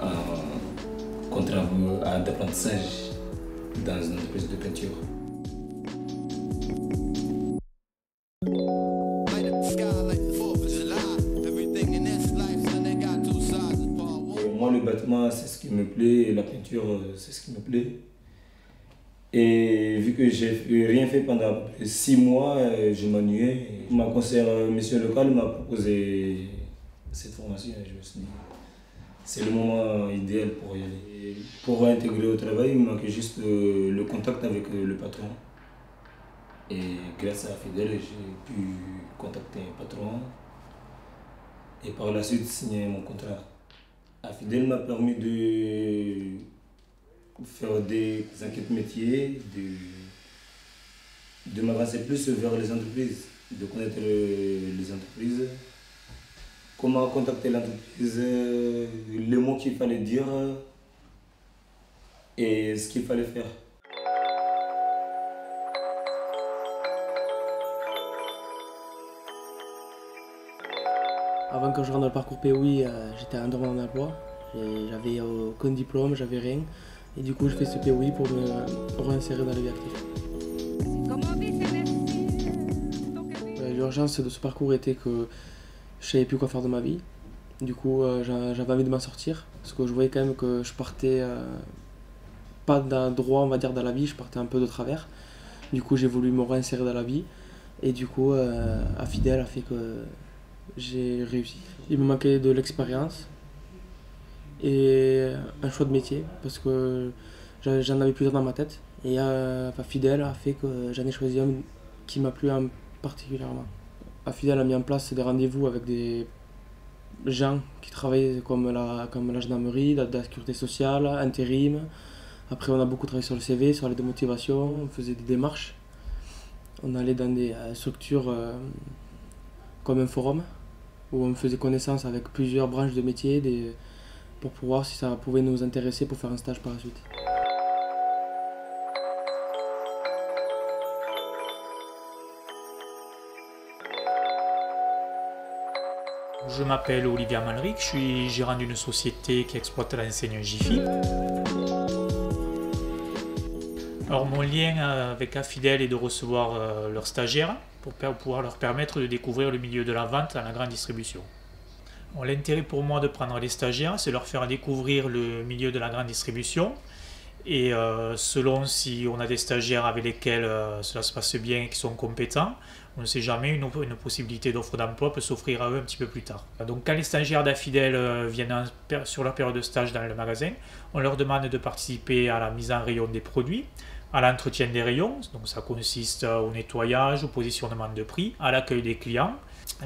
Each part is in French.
un contrat d'apprentissage dans une entreprise de peinture. Moi, le bâtiment, c'est ce qui me plaît, et la peinture, c'est ce qui me plaît. Et vu que j'ai rien fait pendant 6 mois, je m'ennuyais. Ma conseillère mission locale m'a proposé cette formation et je me suis dit, c'est le moment idéal pour y aller. Et pour intégrer au travail, il me manquait juste le contact avec le patron. Et grâce à Fidèle, j'ai pu contacter un patron et par la suite signer mon contrat. Fidèle m'a permis de faire des enquêtes métiers, de m'avancer plus vers les entreprises, de connaître les entreprises, comment contacter l'entreprise, les mots qu'il fallait dire et ce qu'il fallait faire. Avant que je rentre dans le parcours POI, j'étais en demande d'emploi. J'avais aucun diplôme, j'avais rien. Et du coup, je fais ce POI pour me réinsérer dans la vie active. L'urgence de ce parcours était que je savais plus quoi faire de ma vie. Du coup, j'avais envie de m'en sortir. Parce que je voyais quand même que je partais pas d'un droit, on va dire, dans la vie, je partais un peu de travers. Du coup, j'ai voulu me réinsérer dans la vie. Et du coup, Fidèle a fait que j'ai réussi. Il me manquait de l'expérience et un choix de métier parce que j'en avais plusieurs dans ma tête. Et Fidèle a fait que j'en ai choisi un qui m'a plu particulièrement. Fidèle a mis en place des rendez-vous avec des gens qui travaillaient comme la gendarmerie, la sécurité sociale, intérim. Après, on a beaucoup travaillé sur le CV, sur les démotivations, on faisait des démarches. On allait dans des structures comme un forum où on faisait connaissance avec plusieurs branches de métiers pour voir si ça pouvait nous intéresser pour faire un stage par la suite. Je m'appelle Olivier Amalric, je suis gérant d'une société qui exploite l'enseigne Jiffy. Alors mon lien avec Fidèle est de recevoir leurs stagiaires pour pouvoir leur permettre de découvrir le milieu de la vente dans la grande distribution. L'intérêt pour moi de prendre les stagiaires, c'est leur faire découvrir le milieu de la grande distribution. Et selon si on a des stagiaires avec lesquels cela se passe bien et qui sont compétents, on ne sait jamais, une possibilité d'offre d'emploi peut s'offrir à eux un petit peu plus tard. Donc quand les stagiaires d'Afidèle viennent sur leur période de stage dans le magasin, on leur demande de participer à la mise en rayon des produits, à l'entretien des rayons, donc ça consiste au nettoyage, au positionnement de prix, à l'accueil des clients.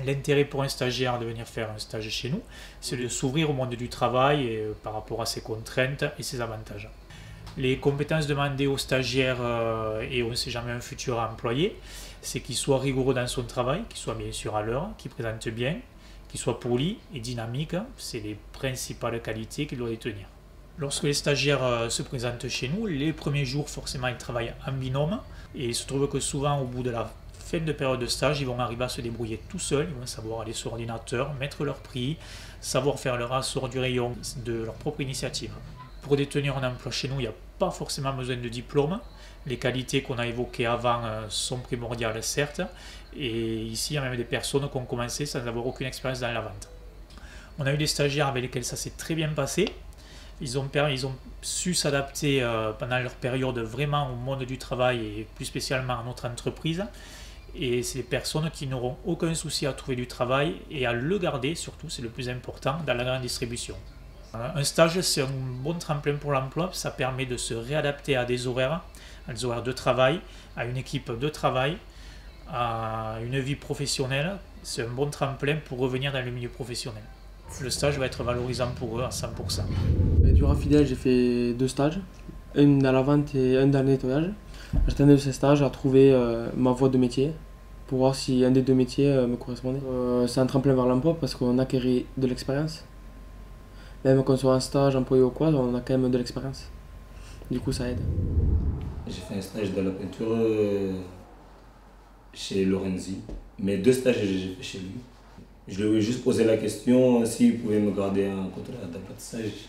L'intérêt pour un stagiaire de venir faire un stage chez nous, c'est de s'ouvrir au monde du travail et, par rapport à ses contraintes et ses avantages. Les compétences demandées aux stagiaires et on ne sait jamais un futur employé, c'est qu'il soit rigoureux dans son travail, qu'il soit bien sûr à l'heure, qu'il présente bien, qu'il soit poli et dynamique. C'est les principales qualités qu'il doit détenir. Lorsque les stagiaires se présentent chez nous, les premiers jours, forcément, ils travaillent en binôme. Et il se trouve que souvent, au bout de la fin de période de stage, ils vont arriver à se débrouiller tout seuls. Ils vont savoir aller sur ordinateur, mettre leur prix, savoir faire leur assort du rayon de leur propre initiative. Pour détenir un emploi chez nous, il n'y a pas forcément besoin de diplôme. Les qualités qu'on a évoquées avant sont primordiales, certes. Et ici, il y a même des personnes qui ont commencé sans avoir aucune expérience dans la vente. On a eu des stagiaires avec lesquels ça s'est très bien passé. Ils ont su s'adapter pendant leur période vraiment au monde du travail et plus spécialement à notre entreprise. Et c'est des personnes qui n'auront aucun souci à trouver du travail et à le garder, surtout, c'est le plus important, dans la grande distribution. Un stage, c'est un bon tremplin pour l'emploi, ça permet de se réadapter à des horaires de travail, à une équipe de travail, à une vie professionnelle. C'est un bon tremplin pour revenir dans le milieu professionnel. Le stage va être valorisant pour eux à 100%. Durant Fidèle, j'ai fait 2 stages, un dans la vente et un dans le nettoyage. J'attendais de ces stages à trouver ma voie de métier pour voir si un des 2 métiers me correspondait. C'est un tremplin vers l'emploi parce qu'on acquérit de l'expérience. Même quand on soit en stage, employé ou quoi, on a quand même de l'expérience. Du coup, ça aide. J'ai fait un stage dans la peinture chez Lorenzi. Mais 2 stages, j'ai fait chez lui. Je lui ai juste posé la question s'il pouvait me garder un contrat d'apprentissage.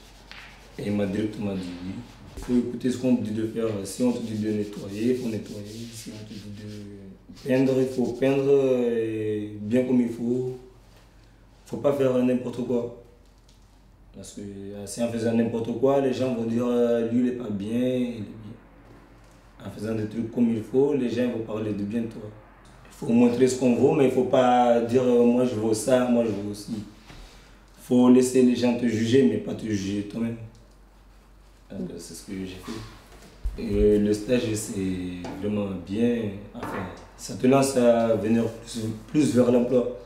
Et il m'a directement dit oui. Il faut écouter ce qu'on te dit de faire. Si on te dit de nettoyer, il faut nettoyer. Si on te dit de peindre, il faut peindre bien comme il faut. Il ne faut pas faire n'importe quoi. Parce que si en faisant n'importe quoi, les gens vont dire lui il n'est pas bien, il est bien. En faisant des trucs comme il faut, les gens vont parler de bien de toi. Il faut montrer ce qu'on vaut, mais il ne faut pas dire moi je vaux ça, moi je vaux aussi. Il faut laisser les gens te juger, mais pas te juger toi-même. C'est ce que j'ai fait. Et le stage, c'est vraiment bien. Enfin, ça te lance à venir plus vers l'emploi.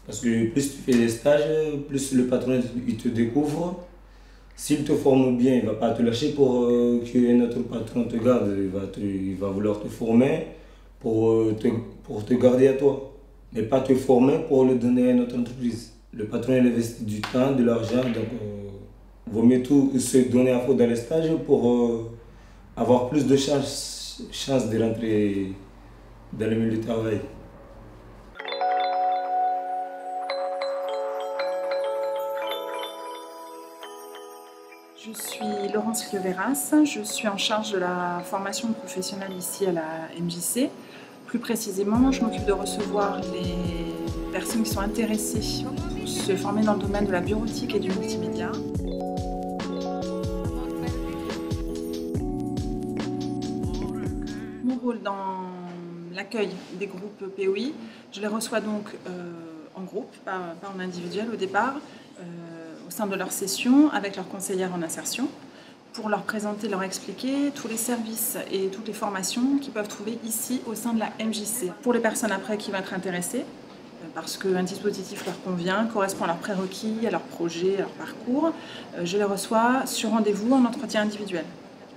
Parce que plus tu fais des stages, plus le patron il te découvre. S'il te forme bien, il ne va pas te lâcher pour qu'un autre patron te garde. Il va vouloir te former pour te garder à toi. Mais pas te former pour le donner à une autre entreprise. Le patron il investit du temps, de l'argent, donc vaut mieux tout se donner à fond dans les stages pour avoir plus de chances de rentrer dans le milieu du travail. Je suis Laurence Lioveras, je suis en charge de la formation professionnelle ici à la MJC. Plus précisément, je m'occupe de recevoir les personnes qui sont intéressées pour se former dans le domaine de la bureautique et du multimédia. Mon rôle dans l'accueil des groupes POI, je les reçois donc en groupe, pas en individuel au départ, au sein de leur session avec leur conseillère en insertion, pour leur présenter, leur expliquer tous les services et toutes les formations qu'ils peuvent trouver ici au sein de la MJC. Pour les personnes après qui vont être intéressées, parce qu'un dispositif leur convient, correspond à leurs prérequis, à leur projet, à leur parcours, je les reçois sur rendez-vous en entretien individuel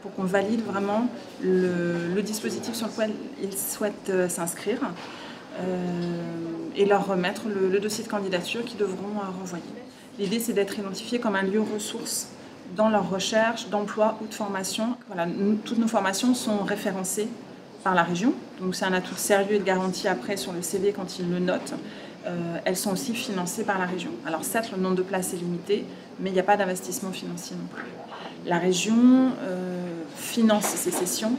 pour qu'on valide vraiment le dispositif sur lequel ils souhaitent s'inscrire et leur remettre le dossier de candidature qu'ils devront renvoyer. L'idée, c'est d'être identifié comme un lieu ressource dans leur recherche d'emploi ou de formation. Voilà, toutes nos formations sont référencées par la région, donc c'est un atout sérieux et de garantie après sur le CV quand ils le notent. Elles sont aussi financées par la région. Alors certes, le nombre de places est limité, mais il n'y a pas d'investissement financier non plus. La région finance ces sessions.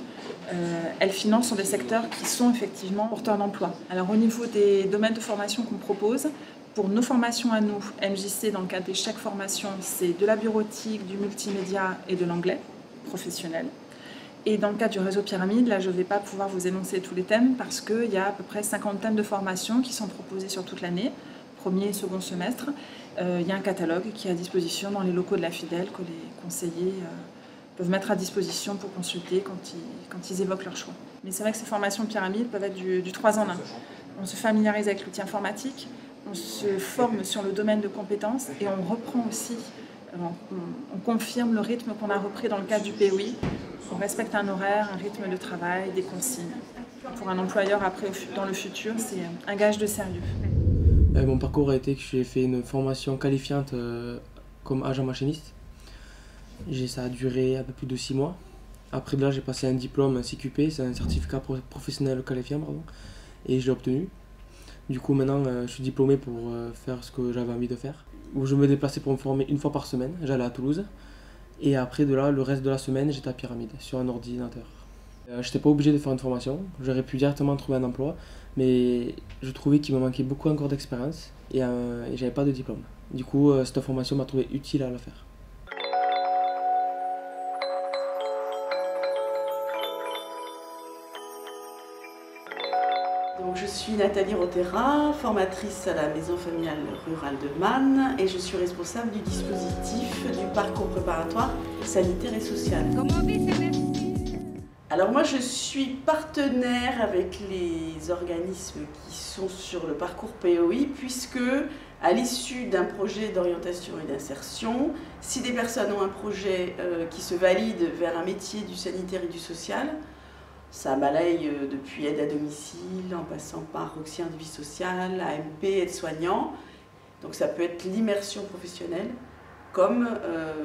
Elle finance sur des secteurs qui sont effectivement porteurs d'emploi. Alors au niveau des domaines de formation qu'on propose, pour nos formations à nous, MJC, dans le cadre des chèques formations, c'est de la bureautique, du multimédia et de l'anglais professionnel. Et dans le cadre du réseau Pyramide, là je ne vais pas pouvoir vous énoncer tous les thèmes parce qu'il y a à peu près 50 thèmes de formation qui sont proposés sur toute l'année, premier et second semestre. Il y a un catalogue qui est à disposition dans les locaux de la Fidèle que les conseillers peuvent mettre à disposition pour consulter quand ils évoquent leur choix. Mais c'est vrai que ces formations Pyramide peuvent être du 3 en 1. On se familiarise avec l'outil informatique, on se forme sur le domaine de compétences et on reprend aussi, on confirme le rythme qu'on a repris dans le cadre du POI. On respecte un horaire, un rythme de travail, des consignes. Pour un employeur après, dans le futur, c'est un gage de sérieux. Mon parcours a été que j'ai fait une formation qualifiante comme agent machiniste. Ça a duré un peu plus de 6 mois. Après de là, j'ai passé un diplôme CQP, c'est un certificat professionnel qualifiant, et je l'ai obtenu. Du coup, maintenant, je suis diplômé pour faire ce que j'avais envie de faire. Où je me déplaçais pour me former une fois par semaine, j'allais à Toulouse. Et après de là, le reste de la semaine, j'étais à Pyramide, sur un ordinateur. Je n'étais pas obligé de faire une formation, j'aurais pu directement trouver un emploi, mais je trouvais qu'il me manquait beaucoup encore d'expérience et j'avais pas de diplôme. Du coup, cette formation m'a trouvé utile à la faire. Donc, je suis Nathalie Rotera, formatrice à la Maison familiale rurale de Man et je suis responsable du dispositif du parcours préparatoire sanitaire et social. Alors moi je suis partenaire avec les organismes qui sont sur le parcours POI puisque à l'issue d'un projet d'orientation et d'insertion, si des personnes ont un projet qui se valide vers un métier du sanitaire et du social, ça balaye depuis aide à domicile, en passant par auxiliaire de vie sociale, AMP, aide-soignant. Donc ça peut être l'immersion professionnelle comme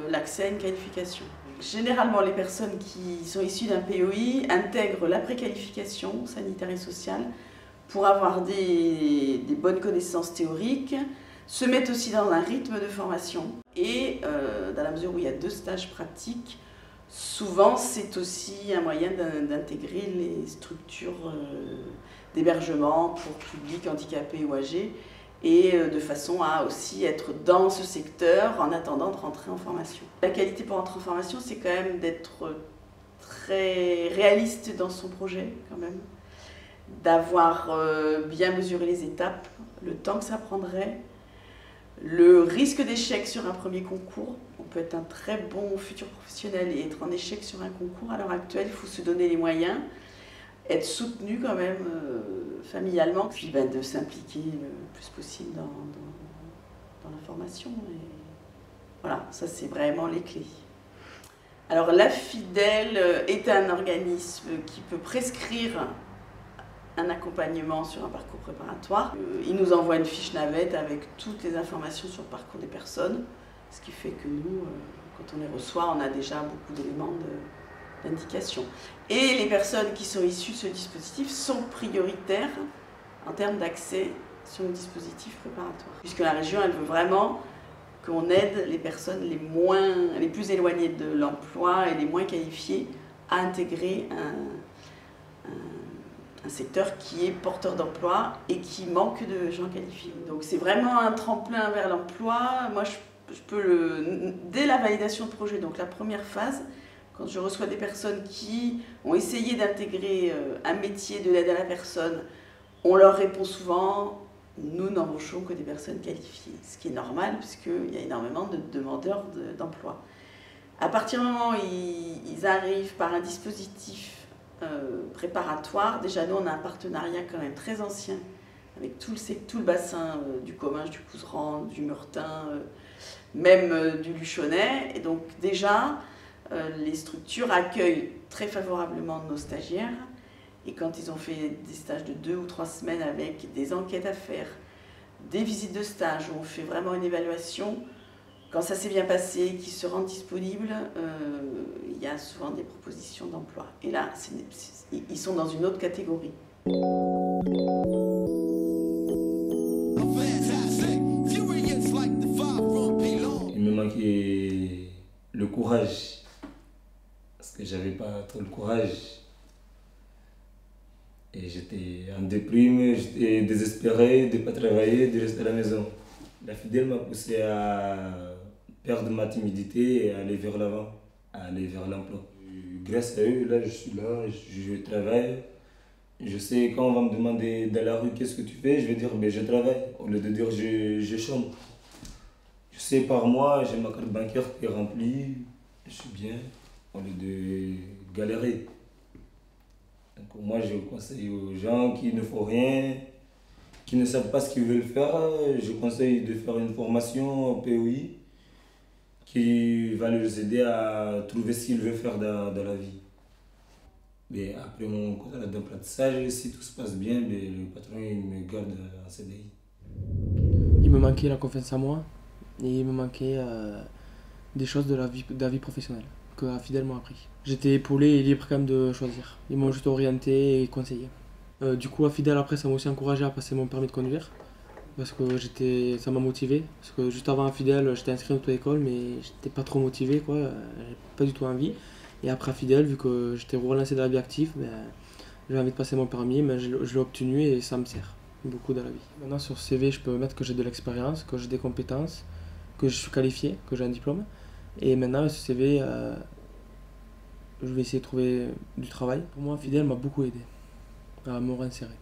l'accès à une qualification. Généralement, les personnes qui sont issues d'un POI intègrent la préqualification sanitaire et sociale pour avoir des bonnes connaissances théoriques, se mettent aussi dans un rythme de formation. Et dans la mesure où il y a 2 stages pratiques, souvent c'est aussi un moyen d'intégrer les structures d'hébergement pour publics handicapés ou âgés, et de façon à aussi être dans ce secteur en attendant de rentrer en formation. La qualité pour entrer en formation, c'est quand même d'être très réaliste dans son projet quand même, d'avoir bien mesuré les étapes, le temps que ça prendrait, le risque d'échec sur un premier concours. On peut être un très bon futur professionnel et être en échec sur un concours. À l'heure actuelle, il faut se donner les moyens, être soutenu quand même familialement, puis de s'impliquer le plus possible dans la formation. Et voilà, ça c'est vraiment les clés. Alors la Fidèle est un organisme qui peut prescrire un accompagnement sur un parcours préparatoire. Il nous envoie une fiche navette avec toutes les informations sur le parcours des personnes, ce qui fait que nous, quand on les reçoit, on a déjà beaucoup d'éléments d'indication. Et les personnes qui sont issues de ce dispositif sont prioritaires en termes d'accès sur le dispositif préparatoire. Puisque la région, elle veut vraiment qu'on aide les personnes les plus éloignées de l'emploi et les moins qualifiées à intégrer un secteur qui est porteur d'emploi et qui manque de gens qualifiés. Donc c'est vraiment un tremplin vers l'emploi. Moi, je peux dès la validation de projet, donc la première phase, quand je reçois des personnes qui ont essayé d'intégrer un métier de l'aide à la personne, on leur répond souvent: nous n'embauchons que des personnes qualifiées, ce qui est normal puisqu'il y a énormément de demandeurs d'emploi. À partir du moment où ils arrivent par un dispositif préparatoire, déjà nous on a un partenariat quand même très ancien avec tout le bassin du Comminges, du Couserans, du Meurthe, même du Luchonnais, et donc déjà les structures accueillent très favorablement nos stagiaires, et quand ils ont fait des stages de 2 ou 3 semaines avec des enquêtes à faire, des visites de stage où on fait vraiment une évaluation, quand ça s'est bien passé, qu'ils se rendent disponibles, il y a souvent des propositions d'emploi. Et là, ils sont dans une autre catégorie. Il me manquait le courage, parce que j'avais pas trop le courage. Et j'étais en déprime, j'étais désespéré de ne pas travailler, de rester à la maison. La Fidèle m'a poussé à perdre ma timidité et à aller vers l'avant, à aller vers l'emploi. Grâce à eux, là je suis là, je travaille. Je sais quand on va me demander dans la rue qu'est-ce que tu fais, je vais dire je travaille, au lieu de dire je chôme. Je sais par mois, j'ai ma carte bancaire qui est remplie, je suis bien, au lieu de galérer. Donc moi je conseille aux gens qui ne font rien, qui ne savent pas ce qu'ils veulent faire, je conseille de faire une formation au POI qui va les aider à trouver ce qu'ils veulent faire dans la vie. Mais après mon contrat d'apprentissage, si tout se passe bien, le patron il me garde en CDI. Il me manquait la confiance en moi et il me manquait des choses de la vie professionnelle que la Fidèle m'a appris. J'étais épaulé et libre quand même de choisir. Ils m'ont juste orienté et conseillé. Du coup, à Fidèle, après, ça m'a aussi encouragé à passer mon permis de conduire. Parce que ça m'a motivé. Parce que juste avant à Fidèle, j'étais inscrit en auto-école, mais j'étais pas trop motivé, quoi. J'avais pas du tout envie. Et après à Fidèle, vu que j'étais relancé dans la vie active, j'avais envie de passer mon permis, mais je l'ai obtenu et ça me sert beaucoup dans la vie. Maintenant, sur CV, je peux mettre que j'ai de l'expérience, que j'ai des compétences, que je suis qualifié, que j'ai un diplôme. Et maintenant, ce CV, je vais essayer de trouver du travail. Pour moi, Fidèle m'a beaucoup aidé à me réinsérer.